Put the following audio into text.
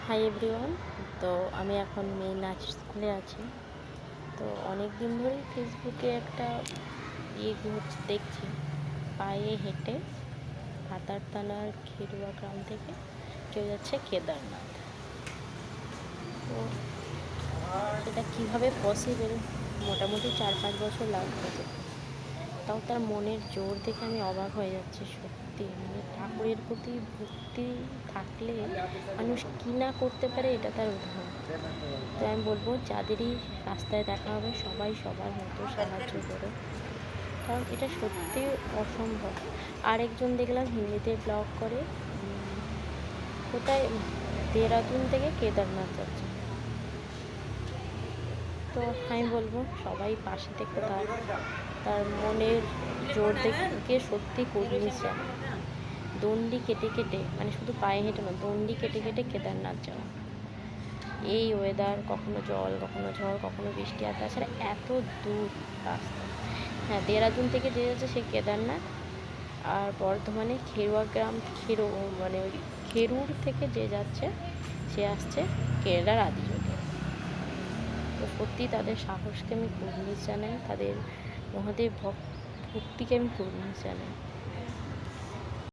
Hi everyone. তো আমি এখন মেয়ে নাচ স্কুলে আছি। তো অনেক দিন ধরেই ফেসবুকে একটা হচ্ছে দেখছি, পায়ে হেঁটে ভাতারতলার খেরুয়া গ্রাম থেকে কেউ যাচ্ছে কেদারনাথ। তো সেটা কীভাবে পসিবল, মোটামুটি 4-5 বছর লাগবে যেতে। তাও তার মনের জোর দেখে আমি অবাক হয়ে যাচ্ছি। সত্যি মানে ঠাকুরের প্রতি ভক্তি থাকলে মানুষ কী না করতে পারে, এটা তার উদাহরণ। তো আমি বলবো, যাদেরই রাস্তায় দেখা হবে সবাই সবার মতো সাহায্য করো, কারণ এটা সত্যি অসম্ভব। আরেকজন দেখলাম হিন্দিতে ব্লগ করে, কোথায় দেহরাদুন থেকে কেদারনাথ যাচ্ছে। তো আমি বলবো সবাই পাশে থেকে তার মনের জোর দেখে সত্যি কর্নিশ জানায়। দণ্ডি কেটে কেটে, মানে শুধু পায়ে হেঁটে না, দণ্ডি কেটে কেটে কেদারনাথ যাওয়া। এই ওয়েদার, কখনো জল, কখনো ঝড়, কখনো বৃষ্টি, আর তাছাড়া এত দূর রাস্তা। হ্যাঁ, দেহরাদুন থেকে যে যাচ্ছে সে কেদারনাথ, আর বর্ধমানে খেরুয়া গ্রাম মানে ওই খেরুর থেকে যে যাচ্ছে সে আসছে কেরালার আদিযোগে। তো সত্যি তাদের সাহসকে আমি কুর্নিশ জানাই, তাদের মহাদেব ভক্তিকে আমি কুর্নিশ জানাই।